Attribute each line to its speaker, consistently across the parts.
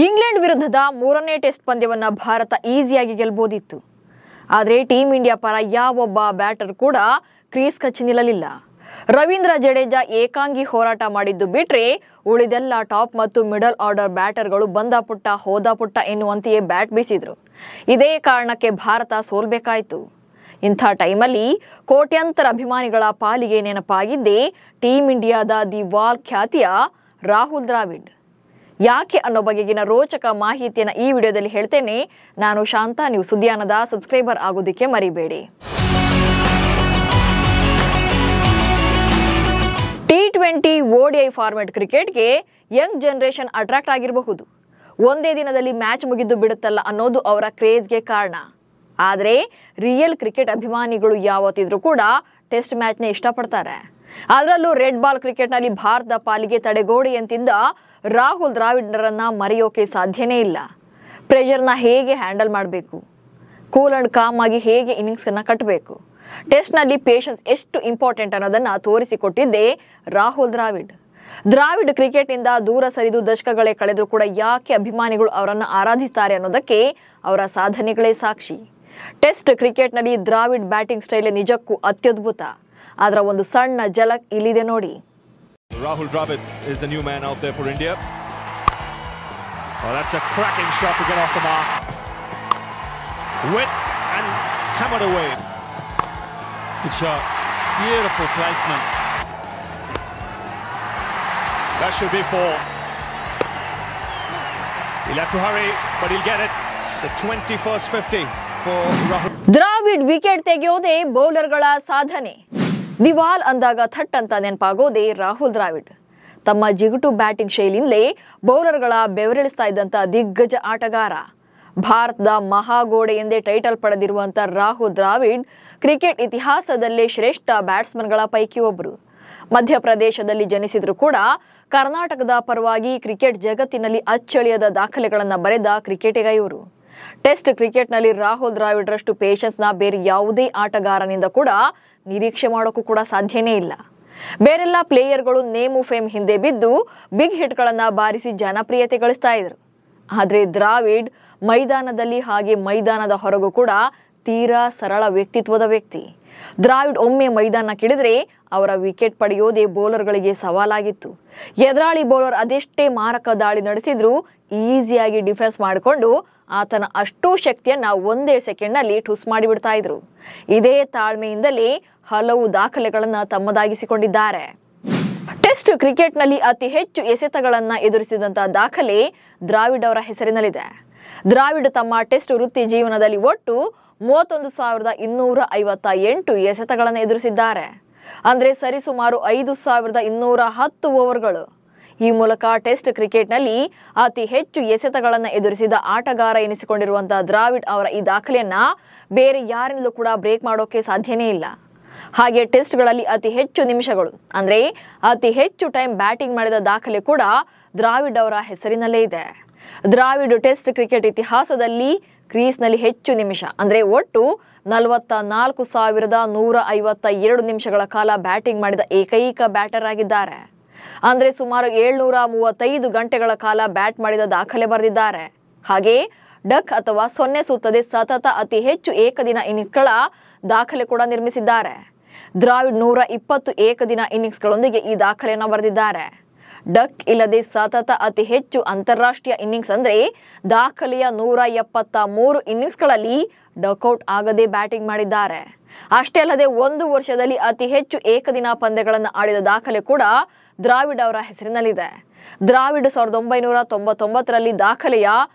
Speaker 1: England ವಿರುದ್ಧದ ಮೂರನೇ test ಪಂದ್ಯವನ್ನ Bharat ಈಸಿಯಾಗಿ ಗೆಲ್ಲಬಹುದಿತ್ತು. ಆದರೆ ಟೀಂ ಇಂಡಿಯಾ ಪರ ಯಾವೊಬ್ಬ ಬ್ಯಾಟರ್ ಕೂಡ ಕ್ರೀಸ್ ಕಚ್ಚಿ ನಿಲ್ಲಲಿಲ್ಲ. ರವೀಂದ್ರ ಜಡೇಜಾ ಏಕಾಂಗಿ ಹೋರಾಟ ಮಾಡಿದ್ದು ಬಿಟ್ರೆ ಉಳಿದೆಲ್ಲ ಟಾಪ್ ಮತ್ತು ಮಿಡಲ್ ಆರ್ಡರ್ ಬ್ಯಾಟರ್ಗಳು ಬಂದ ಪುಟ್ಟ ಹೋದ ಪುಟ್ಟ ಎನ್ನುವಂತೆಯೇ ಬ್ಯಾಟ್ ಬೀಸಿದ್ರು. ಇದೇ ಕಾರಣಕ್ಕೆ ಭಾರತ ಸೋಲ್ಬೇಕಾಯಿತು. ಇಂಥ ಟೈಮಲ್ಲಿ ಕೋಟ್ಯಾಂತರ ಅಭಿಮಾನಿಗಳ ಪಾಲಿಗೆ ನೆನಪಾಗಿದ್ದೇ ಟೀಂ ಇಂಡಿಯಾದ ದಿ ವಾಲ್ ಖ್ಯಾತಿಯ ರಾಹುಲ್ ದ್ರಾವಿಡ್. ಯಾಕೆ ಅನ್ನೋ ಬಗೆಗಿನ ರೋಚಕ ಮಾಹಿತಿಯನ್ನು ಈ ವಿಡಿಯೋದಲ್ಲಿ ಹೇಳ್ತೇನೆ. ನಾನು ಶಾಂತ, ನೀವು ಸುದ್ದಿಯಾನದ ಸಬ್ಸ್ಕ್ರೈಬರ್ ಆಗೋದಕ್ಕೆ ಮರಿಬೇಡಿ. T20 ODI ಫಾರ್ಮ್ಯಾಟ್ ಕ್ರಿಕೆಟ್ಗೆ ಯಂಗ್ ಜನರೇಷನ್ ಅಟ್ರಾಕ್ಟ್ ಆಗಿರಬಹುದು. ಒಂದೇ ದಿನದಲ್ಲಿ ಮ್ಯಾಚ್ ಮುಗಿದು ಬಿಡುತ್ತಲ್ಲ ಅನ್ನೋದು ಅವರ ಕ್ರೇಜ್ಗೆ ಕಾರಣ. ಆದರೆ ರಿಯಲ್ ಕ್ರಿಕೆಟ್ ಅಭಿಮಾನಿಗಳು ಯಾವತ್ತಿದ್ರೂ ಕೂಡ ಟೆಸ್ಟ್ ಮ್ಯಾಚ್ನೇ ಇಷ್ಟಪಡ್ತಾರೆ. ಅದರಲ್ಲೂ ರೆಡ್ ಬಾಲ್ ಕ್ರಿಕೆಟ್ನಲ್ಲಿ ಭಾರತದ ಪಾಲಿಗೆ ತಡೆಗೋಡೆಯಂತಿದ್ದ ರಾಹುಲ್ ದ್ರಾವಿಡ್ರನ್ನ ಮರೆಯೋಕೆ ಸಾಧ್ಯನೇ ಇಲ್ಲ. ಪ್ರೆಷರ್ನ ಹೇಗೆ ಹ್ಯಾಂಡಲ್ ಮಾಡಬೇಕು, ಕೂಲ್ ಅಂಡ್ ಕಾಮ್ ಆಗಿ ಹೇಗೆ ಇನ್ನಿಂಗ್ಸ್ನ ಕಟ್ಟಬೇಕು, ಟೆಸ್ಟ್ನಲ್ಲಿ ಪೇಷನ್ಸ್ ಎಷ್ಟು ಇಂಪಾರ್ಟೆಂಟ್ ಅನ್ನೋದನ್ನ ತೋರಿಸಿಕೊಟ್ಟಿದ್ದೇ ರಾಹುಲ್ ದ್ರಾವಿಡ್ ಕ್ರಿಕೆಟ್ನಿಂದ ದೂರ ಸರಿದು ದಶಕಗಳೇ ಕಳೆದರೂ ಕೂಡ ಯಾಕೆ ಅಭಿಮಾನಿಗಳು ಅವರನ್ನು ಆರಾಧಿಸ್ತಾರೆ ಅನ್ನೋದಕ್ಕೆ ಅವರ ಸಾಧನೆಗಳೇ ಸಾಕ್ಷಿ. ಟೆಸ್ಟ್ ಕ್ರಿಕೆಟ್ನಲ್ಲಿ ದ್ರಾವಿಡ್ ಬ್ಯಾಟಿಂಗ್ ಸ್ಟೈಲ್ ನಿಜಕ್ಕೂ ಅತ್ಯದ್ಭುತ. ಅದರ ಒಂದು ಸಣ್ಣ ಝಲಕ್ ಇಲ್ಲಿದೆ ನೋಡಿ.
Speaker 2: Rahul Dravid is the new man out there for India. Oh, that's a cracking shot to get off the mark. Wit and hammered away. It's a good shot. Beautiful placement. That should be 4. He'll have to hurry, but he'll get it. It's a 21st 50 for Rahul.
Speaker 1: Dravid wicket ತೆಗೆಯೋದೇ ಬೌಲರ್ಗಳ ಸಾಧನೆ. The wall ಅಂದಾಗ ಥಟ್ ಅಂತ ನೆನಪಾಗೋದೇ ರಾಹುಲ್ ದ್ರಾವಿಡ್. ತಮ್ಮ ಜಿಗುಟು batting ಶೈಲಿಯಿಂದಲೇ ಬೌಲರ್ಗಳ ಬೆವರಿಳಿಸ್ತಾ ಇದ್ದಂಥ ದಿಗ್ಗಜ ಆಟಗಾರ. ಭಾರತದ ಮಹಾಗೋಡೆ ಎಂದೇ ಟೈಟಲ್ ಪಡೆದಿರುವಂಥ ರಾಹುಲ್ ದ್ರಾವಿಡ್ ಕ್ರಿಕೆಟ್ ಇತಿಹಾಸದಲ್ಲೇ ಶ್ರೇಷ್ಠ ಬ್ಯಾಟ್ಸ್ಮನ್ಗಳ ಪೈಕಿ ಒಬ್ಬರು. ಮಧ್ಯಪ್ರದೇಶದಲ್ಲಿ ಜನಿಸಿದ್ರು ಕೂಡ ಕರ್ನಾಟಕದ ಪರವಾಗಿ ಕ್ರಿಕೆಟ್ ಜಗತ್ತಿನಲ್ಲಿ ಅಚ್ಚಳಿಯದ ದಾಖಲೆಗಳನ್ನು ಬರೆದ ಕ್ರಿಕೆಟಿಗ ಇವರು. ಟೆಸ್ಟ್ ಕ್ರಿಕೆಟ್ನಲ್ಲಿ ರಾಹುಲ್ ದ್ರಾವಿಡ್ರಷ್ಟು ಪೇಷನ್ಸ್ನ ಬೇರೆ ಯಾವುದೇ ಆಟಗಾರನಿಂದ ಕೂಡ ನಿರೀಕ್ಷೆ ಮಾಡೋಕ್ಕೂ ಕೂಡ ಸಾಧ್ಯನೇ ಇಲ್ಲ. ಬೇರೆಲ್ಲ ಪ್ಲೇಯರ್ಗಳು ನೇಮು ಫೇಮ್ ಹಿಂದೆ ಬಿದ್ದು ಬಿಗ್ ಹಿಟ್ಗಳನ್ನು ಬಾರಿಸಿ ಜನಪ್ರಿಯತೆ ಗಳಿಸ್ತಾ ಇದ್ರು. ಆದರೆ ದ್ರಾವಿಡ್ ಮೈದಾನದಲ್ಲಿ ಹಾಗೆ ಮೈದಾನದ ಹೊರಗೂ ಕೂಡ ತೀರಾ ಸರಳ ವ್ಯಕ್ತಿತ್ವದ ವ್ಯಕ್ತಿ. ದ್ರಾವಿಡ್ ಒಮ್ಮೆ ಮೈದಾನಕ್ಕಿಳಿದ್ರೆ ಅವರ ವಿಕೆಟ್ ಪಡೆಯೋದೇ ಬೌಲರ್ಗಳಿಗೆ ಸವಾಲಾಗಿತ್ತು. ಎದುರಾಳಿ ಬೌಲರ್ ಅದೆಷ್ಟೇ ಮಾರಕ ದಾಳಿ ನಡೆಸಿದ್ರೂ ಈಸಿಯಾಗಿ ಡಿಫೆನ್ಸ್ ಮಾಡಿಕೊಂಡು ಆತನ ಅಷ್ಟೂ ಶಕ್ತಿಯನ್ನ ಒಂದೇ ಸೆಕೆಂಡ್ನಲ್ಲಿ ಟುಸ್ ಮಾಡಿಬಿಡ್ತಾ ಇದ್ರು. ಇದೇ ತಾಳ್ಮೆಯಿಂದಲೇ ಹಲವು ದಾಖಲೆಗಳನ್ನ ತಮ್ಮದಾಗಿಸಿಕೊಂಡಿದ್ದಾರೆ. ಟೆಸ್ಟ್ ಕ್ರಿಕೆಟ್ನಲ್ಲಿ ಅತಿ ಹೆಚ್ಚು ಎಸೆತಗಳನ್ನ ಎದುರಿಸಿದಂತ ದಾಖಲೆ ದ್ರಾವಿಡ್ ಅವರ ಹೆಸರಿನಲ್ಲಿದೆ. ದ್ರಾವಿಡ್ ತಮ್ಮ ಟೆಸ್ಟ್ ವೃತ್ತಿ ಜೀವನದಲ್ಲಿ ಒಟ್ಟು 31,258 ಎಸೆತಗಳನ್ನು ಎದುರಿಸಿದ್ದಾರೆ. ಅಂದ್ರೆ ಸರಿಸುಮಾರು 5,210 ಓವರ್ಗಳು. ಈ ಮೂಲಕ ಟೆಸ್ಟ್ ಕ್ರಿಕೆಟ್ನಲ್ಲಿ ಅತಿ ಹೆಚ್ಚು ಎಸೆತಗಳನ್ನು ಎದುರಿಸಿದ ಆಟಗಾರ ಎನಿಸಿಕೊಂಡಿರುವಂತಹ ದ್ರಾವಿಡ್ ಅವರ ಈ ದಾಖಲೆಯನ್ನ ಬೇರೆ ಯಾರಿಂದಲೂ ಕೂಡ ಬ್ರೇಕ್ ಮಾಡೋಕೆ ಸಾಧ್ಯನೇ ಇಲ್ಲ. ಹಾಗೆ ಟೆಸ್ಟ್ಗಳಲ್ಲಿ ಅತಿ ಹೆಚ್ಚು ನಿಮಿಷಗಳು ಅಂದ್ರೆ ಅತಿ ಹೆಚ್ಚು ಟೈಮ್ ಬ್ಯಾಟಿಂಗ್ ಮಾಡಿದ ದಾಖಲೆ ಕೂಡ ದ್ರಾವಿಡ್ ಅವರ ಹೆಸರಿನಲ್ಲೇ ಇದೆ. ದ್ರಾವಿಡ್ ಟೆಸ್ಟ್ ಕ್ರಿಕೆಟ್ ಇತಿಹಾಸದಲ್ಲಿ ಕ್ರೀಸ್ನಲ್ಲಿ ಹೆಚ್ಚು ನಿಮಿಷ ಅಂದ್ರೆ ಒಟ್ಟು 44,152 ನಿಮಿಷಗಳ ಕಾಲ ಬ್ಯಾಟಿಂಗ್ ಮಾಡಿದ ಏಕೈಕ ಬ್ಯಾಟರ್ ಆಗಿದ್ದಾರೆ. ಅಂದ್ರೆ ಸುಮಾರು 735 ಗಂಟೆಗಳ ಕಾಲ ಬ್ಯಾಟ್ ಮಾಡಿದ ದಾಖಲೆ ಬರೆದಿದ್ದಾರೆ. ಹಾಗೆ ಡಕ್ ಅಥವಾ ಸೊನ್ನೆ ಸುತ್ತದೆ ಸತತ ಅತಿ ಹೆಚ್ಚು ಏಕದಿನ ಇನ್ನಿಂಗ್ಸ್ಗಳ ದಾಖಲೆ ಕೂಡ ನಿರ್ಮಿಸಿದ್ದಾರೆ. ದ್ರಾವಿಡ್ 120 ಏಕದಿನ ಇನ್ನಿಂಗ್ಸ್ಗಳೊಂದಿಗೆ ಈ ದಾಖಲೆಯನ್ನು ಬರೆದಿದ್ದಾರೆ. ಡಕ್ ಇಲ್ಲದೆ ಸತತ ಅತಿ ಹೆಚ್ಚು ಅಂತಾರಾಷ್ಟ್ರೀಯ ಇನ್ನಿಂಗ್ಸ್ ಅಂದ್ರೆ ದಾಖಲೆಯ 173 ಇನ್ನಿಂಗ್ಸ್ಗಳಲ್ಲಿ ಡಕ್ಔಟ್ ಆಗದೆ ಬ್ಯಾಟಿಂಗ್ ಮಾಡಿದ್ದಾರೆ. ಅಷ್ಟೇ ಅಲ್ಲದೆ ಒಂದು ವರ್ಷದಲ್ಲಿ ಅತಿ ಹೆಚ್ಚು ಏಕದಿನ ಪಂದ್ಯಗಳನ್ನು ಆಡಿದ ದಾಖಲೆ ಕೂಡ ದ್ರಾವಿಡ್ ಅವರ ಹೆಸರಿನಲ್ಲಿದೆ. ದ್ರಾವಿಡ್ 1999ರಲ್ಲಿ ದಾಖಲೆಯ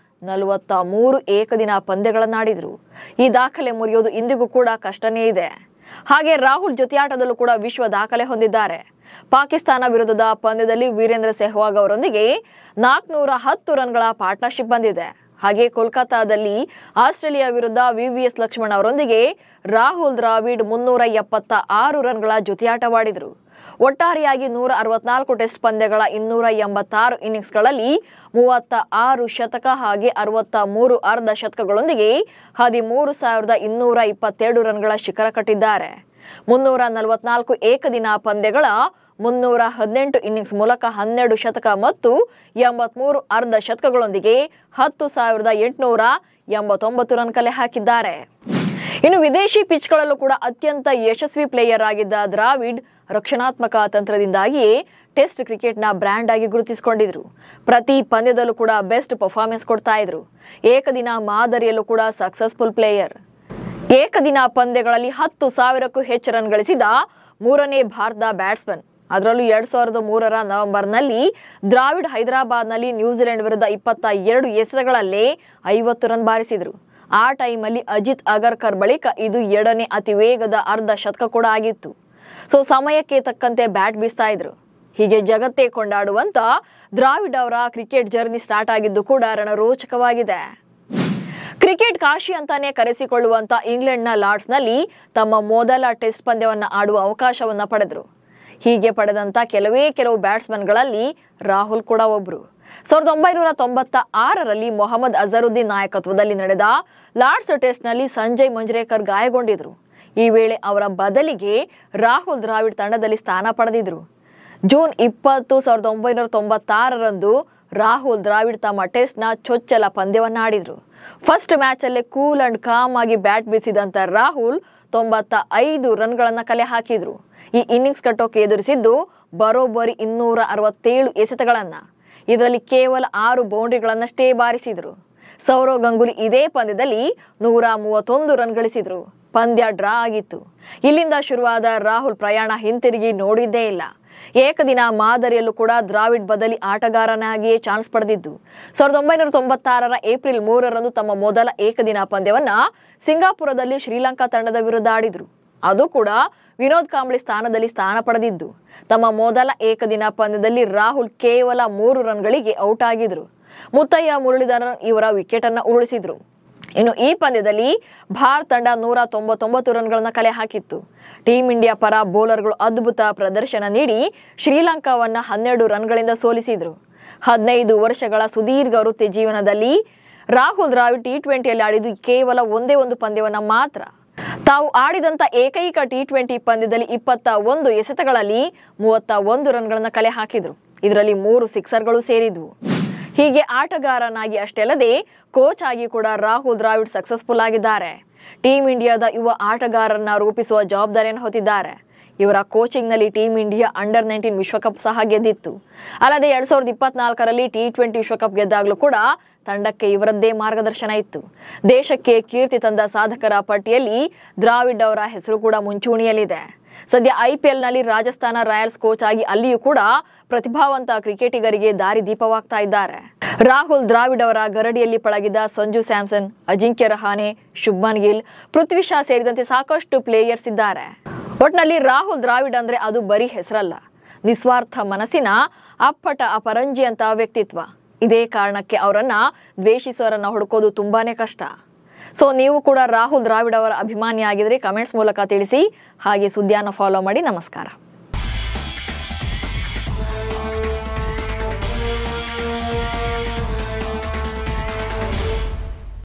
Speaker 1: 43 ಏಕದಿನ ಪಂದ್ಯಗಳನ್ನಾಡಿದ್ರು. ಈ ದಾಖಲೆ ಮುರಿಯೋದು ಇಂದಿಗೂ ಕೂಡ ಕಷ್ಟನೇ ಇದೆ. ಹಾಗೆ ರಾಹುಲ್ ಜೊತೆಯಾಟದಲ್ಲೂ ಕೂಡ ವಿಶ್ವ ದಾಖಲೆ ಹೊಂದಿದ್ದಾರೆ. ಪಾಕಿಸ್ತಾನ ವಿರುದ್ಧದ ಪಂದ್ಯದಲ್ಲಿ ವೀರೇಂದ್ರ ಸೆಹ್ವಾಗ್ ಅವರೊಂದಿಗೆ 410 ರನ್ಗಳ ಪಾರ್ಟ್ನರ್ಶಿಪ್ ಬಂದಿದೆ. ಹಾಗೆ ಕೋಲ್ಕತ್ತಾದಲ್ಲಿ ಆಸ್ಟ್ರೇಲಿಯಾ ವಿರುದ್ಧ VVS ಲಕ್ಷ್ಮಣ್ ಅವರೊಂದಿಗೆ ರಾಹುಲ್ ದ್ರಾವಿಡ್ 376 ರನ್ಗಳ ಜೊತೆಯಾಟವಾಡಿದ್ರು. ಒಟ್ಟಾರೆಯಾಗಿ 164 ಟೆಸ್ಟ್ ಪಂದ್ಯಗಳ 286 ಇನ್ನಿಂಗ್ಸ್ಗಳಲ್ಲಿ 36 ಶತಕ ಹಾಗೆ 63 ಅರ್ಧ ಶತಕಗಳೊಂದಿಗೆ 13,222 ರನ್ಗಳ ಶಿಖರ ಕಟ್ಟಿದ್ದಾರೆ. 344 ಏಕದಿನ ಪಂದ್ಯಗಳ 318 ಇನ್ನಿಂಗ್ಸ್ ಮೂಲಕ 12 ಶತಕ ಮತ್ತು 83 ಅರ್ಧ ಶತಕಗಳೊಂದಿಗೆ 10,889 ರನ್ ಕಲೆ ಹಾಕಿದ್ದಾರೆ. ಇನ್ನು ವಿದೇಶಿ ಪಿಚ್ಗಳಲ್ಲೂ ಕೂಡ ಅತ್ಯಂತ ಯಶಸ್ವಿ ಪ್ಲೇಯರ್ ಆಗಿದ್ದ ದ್ರಾವಿಡ್ ರಕ್ಷಣಾತ್ಮಕ ತಂತ್ರದಿಂದಾಗಿಯೇ ಟೆಸ್ಟ್ ಕ್ರಿಕೆಟ್ನ ಬ್ರ್ಯಾಂಡ್ ಆಗಿ ಗುರುತಿಸಿಕೊಂಡಿದ್ರು. ಪ್ರತಿ ಪಂದ್ಯದಲ್ಲೂ ಕೂಡ ಬೆಸ್ಟ್ ಪರ್ಫಾರ್ಮೆನ್ಸ್ ಕೊಡ್ತಾ ಇದ್ರು. ಏಕದಿನ ಮಾದರಿಯಲ್ಲೂ ಕೂಡ ಸಕ್ಸಸ್ಫುಲ್ ಪ್ಲೇಯರ್. ಏಕದಿನ ಪಂದ್ಯಗಳಲ್ಲಿ 10,000ಕ್ಕೂ ಹೆಚ್ಚು ರನ್ ಗಳಿಸಿದ ಮೂರನೇ ಭಾರತದ ಬ್ಯಾಟ್ಸ್ಮನ್. ಅದರಲ್ಲೂ 2003ರ ನವೆಂಬರ್ನಲ್ಲಿ ದ್ರಾವಿಡ್ ಹೈದರಾಬಾದ್ನಲ್ಲಿ ನ್ಯೂಜಿಲೆಂಡ್ ವಿರುದ್ಧ 22 ಎಸೆತಗಳಲ್ಲೇ 50 ರನ್ ಬಾರಿಸಿದ್ರು. ಆ ಟೈಮಲ್ಲಿ ಅಜಿತ್ ಅಗರ್ಕರ್ ಬಳಿಕ ಇದು 2ನೇ ಅತಿ ವೇಗದ ಅರ್ಧ ಶತಕ ಕೂಡ ಆಗಿತ್ತು. ಸೊ ಸಮಯಕ್ಕೆ ತಕ್ಕಂತೆ ಬ್ಯಾಟ್ ಬೀಸ್ತಾ ಇದ್ರು. ಹೀಗೆ ಜಗತ್ತೇ ಕೊಂಡಾಡುವಂತ ದ್ರಾವಿಡ್ ಅವರ ಕ್ರಿಕೆಟ್ ಜರ್ನಿ ಸ್ಟಾರ್ಟ್ ಆಗಿದ್ದು ಕೂಡ ರಣರೋಚಕವಾಗಿದೆ. ಕ್ರಿಕೆಟ್ ಕಾಶಿ ಅಂತಾನೆ ಕರೆಸಿಕೊಳ್ಳುವಂತ ಇಂಗ್ಲೆಂಡ್ನ ಲಾರ್ಡ್ಸ್ನಲ್ಲಿ ತಮ್ಮ ಮೊದಲ ಟೆಸ್ಟ್ ಪಂದ್ಯವನ್ನ ಆಡುವ ಅವಕಾಶವನ್ನ ಪಡೆದ್ರು. ಹೀಗೆ ಪಡೆದಂತ ಕೆಲವು ಬ್ಯಾಟ್ಸ್ಮನ್ಗಳಲ್ಲಿ ರಾಹುಲ್ ಕೂಡ ಒಬ್ರು. 1996ರಲ್ಲಿ ಮೊಹಮ್ಮದ್ ಅಜರುದ್ದೀನ್ ನಾಯಕತ್ವದಲ್ಲಿ ನಡೆದ ಲಾರ್ಡ್ಸ್ ಟೆಸ್ಟ್ನಲ್ಲಿ ಸಂಜಯ್ ಮಂಜ್ರೇಕರ್ ಗಾಯಗೊಂಡಿದ್ರು. ಈ ವೇಳೆ ಅವರ ಬದಲಿಗೆ ರಾಹುಲ್ ದ್ರಾವಿಡ್ ತಂಡದಲ್ಲಿ ಸ್ಥಾನ ಪಡೆದಿದ್ರು. ಜೂನ್ 20, 1996ರಂದು ರಾಹುಲ್ ದ್ರಾವಿಡ್ ತಮ್ಮ ಟೆಸ್ಟ್ನ ಚೊಚ್ಚಲ ಪಂದ್ಯವನ್ನ ಆಡಿದ್ರು. ಫಸ್ಟ್ ಮ್ಯಾಚ್ ಅಲ್ಲೇ ಕೂಲ್ ಅಂಡ್ ಕಾಮ್ ಆಗಿ ಬ್ಯಾಟ್ ಬೀಸಿದಂತ ರಾಹುಲ್ 95 ರನ್ಗಳನ್ನ ಕಲೆ ಹಾಕಿದ್ರು. ಈ ಇನ್ನಿಂಗ್ಸ್ ಕಟ್ಟೋಕೆ ಎದುರಿಸಿದ್ದು ಬರೋಬ್ಬರಿ 267 ಎಸೆತಗಳನ್ನ. ಇದರಲ್ಲಿ ಕೇವಲ 6 ಬೌಂಡ್ರಿಗಳನ್ನಷ್ಟೇ ಬಾರಿಸಿದ್ರು. ಸೌರವ್ ಗಂಗೂಲಿ ಇದೇ ಪಂದ್ಯದಲ್ಲಿ 131 ರನ್ ಗಳಿಸಿದ್ರು. ಪಂದ್ಯ ಡ್ರಾ ಆಗಿತ್ತು. ಇಲ್ಲಿಂದ ಶುರುವಾದ ರಾಹುಲ್ ಪ್ರಯಾಣ ಹಿಂತಿರುಗಿ ನೋಡಿದ್ದೇ ಇಲ್ಲ. ಏಕದಿನ ಮಾದರಿಯಲ್ಲೂ ಕೂಡ ದ್ರಾವಿಡ್ ಬದಲಿ ಆಟಗಾರನಾಗಿಯೇ ಚಾನ್ಸ್ ಪಡೆದಿದ್ದು. 1996ರ ಏಪ್ರಿಲ್ 3ರಂದು ತಮ್ಮ ಮೊದಲ ಏಕದಿನ ಪಂದ್ಯವನ್ನ ಸಿಂಗಾಪುರದಲ್ಲಿ ಶ್ರೀಲಂಕಾ ತಂಡದ ವಿರುದ್ಧ ಆಡಿದ್ರು. ಅದು ಕೂಡ ವಿನೋದ್ ಕಾಂಬ್ಳಿ ಸ್ಥಾನದಲ್ಲಿ ಸ್ಥಾನ ಪಡೆದಿದ್ದು. ತಮ್ಮ ಮೊದಲ ಏಕದಿನ ಪಂದ್ಯದಲ್ಲಿ ರಾಹುಲ್ ಕೇವಲ 3 ರನ್ಗಳಿಗೆ ಔಟ್ ಆಗಿದ್ರು. ಮುತ್ತಯ್ಯ ಮುರಳೀಧರನ್ ಇವರ ವಿಕೆಟ್ ಅನ್ನ ಉರುಳಿಸಿದ್ರು. ಇನ್ನು ಈ ಪಂದ್ಯದಲ್ಲಿ ಭಾರತ ತಂಡ 199 ರನ್ಗಳನ್ನ ಕಲೆ ಹಾಕಿತ್ತು. ಟೀಂ ಇಂಡಿಯಾ ಪರ ಬೌಲರ್ಗಳು ಅದ್ಭುತ ಪ್ರದರ್ಶನ ನೀಡಿ ಶ್ರೀಲಂಕಾವನ್ನ 12 ರನ್ಗಳಿಂದ ಸೋಲಿಸಿದ್ರು. 15 ವರ್ಷಗಳ ಸುದೀರ್ಘ ವೃತ್ತಿ ಜೀವನದಲ್ಲಿ ರಾಹುಲ್ ದ್ರಾವಿಡ್ T20ಯಲ್ಲಿ ಆಡಿದ್ದು ಕೇವಲ ಒಂದೇ ಒಂದು ಪಂದ್ಯವನ್ನ ಮಾತ್ರ. ತಾವು ಆಡಿದಂತ ಏಕೈಕ T20 ಪಂದ್ಯದಲ್ಲಿ 21 ಎಸೆತಗಳಲ್ಲಿ 31 ರನ್ಗಳನ್ನ ಕಲೆ ಹಾಕಿದ್ರು. ಇದರಲ್ಲಿ 3 ಸಿಕ್ಸರ್ಗಳು ಸೇರಿದ್ವು. ಹೀಗೆ ಆಟಗಾರನಾಗಿ ಅಷ್ಟೇ ಅಲ್ಲದೆ ಕೋಚ್ ಆಗಿ ಕೂಡ ರಾಹುಲ್ ದ್ರಾವಿಡ್ ಸಕ್ಸಸ್ಫುಲ್ ಆಗಿದ್ದಾರೆ. ಟೀಂ ಇಂಡಿಯಾದ ಯುವ ಆಟಗಾರರನ್ನ ರೂಪಿಸುವ ಜವಾಬ್ದಾರಿಯನ್ನು ಹೊತ್ತಿದ್ದಾರೆ. ಇವರ ಕೋಚಿಂಗ್ ನಲ್ಲಿ ಟೀಂ ಇಂಡಿಯಾ ಅಂಡರ್-19 ವಿಶ್ವಕಪ್ ಸಹ ಗೆದ್ದಿತ್ತು. ಅಲ್ಲದೆ 2024ರಲ್ಲಿ T20 ವಿಶ್ವಕಪ್ ಗೆದ್ದಾಗಲೂ ಕೂಡ ತಂಡಕ್ಕೆ ಇವರದ್ದೇ ಮಾರ್ಗದರ್ಶನ ಇತ್ತು. ದೇಶಕ್ಕೆ ಕೀರ್ತಿ ತಂದ ಸಾಧಕರ ಪಟ್ಟಿಯಲ್ಲಿ ದ್ರಾವಿಡ್ ಅವರ ಹೆಸರು ಕೂಡ ಮುಂಚೂಣಿಯಲ್ಲಿದೆ. ಸದ್ಯ IPL ನಲ್ಲಿ ರಾಜಸ್ಥಾನ ರಾಯಲ್ಸ್ ಕೋಚ್ ಆಗಿ ಅಲ್ಲಿಯೂ ಕೂಡ ಪ್ರತಿಭಾವಂತ ಕ್ರಿಕೆಟಿಗರಿಗೆ ದಾರಿ ದೀಪವಾಗ್ತಾ ಇದ್ದಾರೆ. ರಾಹುಲ್ ದ್ರಾವಿಡ್ ಅವರ ಗರಡಿಯಲ್ಲಿ ಪಳಗಿದ ಸಂಜು ಸ್ಯಾಮ್ಸನ್, ಅಜಿಂಕ್ಯ ರಹಾನೆ, ಶುಭ್ಮನ್ ಗಿಲ್, ಪೃಥ್ವಿ ಶಾ ಸೇರಿದಂತೆ ಸಾಕಷ್ಟು ಪ್ಲೇಯರ್ಸ್ ಇದ್ದಾರೆ. ಒಟ್ನಲ್ಲಿ ರಾಹುಲ್ ದ್ರಾವಿಡ್ ಅಂದ್ರೆ ಅದು ಬರೀ ಹೆಸರಲ್ಲ, ನಿಸ್ವಾರ್ಥ ಮನಸ್ಸಿನ ಅಪ್ಪಟ ಅಪರಂಜಿ ಅಂತ ವ್ಯಕ್ತಿತ್ವ. ಇದೇ ಕಾರಣಕ್ಕೆ ಅವರನ್ನ ದ್ವೇಷಿಸೋರನ್ನ ಹುಡುಕೋದು ತುಂಬಾನೇ ಕಷ್ಟ. ಸೊ ನೀವು ಕೂಡ ರಾಹುಲ್ ದ್ರಾವಿಡ್ ಅವರ ಅಭಿಮಾನಿ ಆಗಿದ್ರೆ ಕಮೆಂಟ್ಸ್ ಮೂಲಕ ತಿಳಿಸಿ. ಹಾಗೆ ಸುದ್ದಿಯನ್ನು ಫಾಲೋ ಮಾಡಿ. ನಮಸ್ಕಾರ.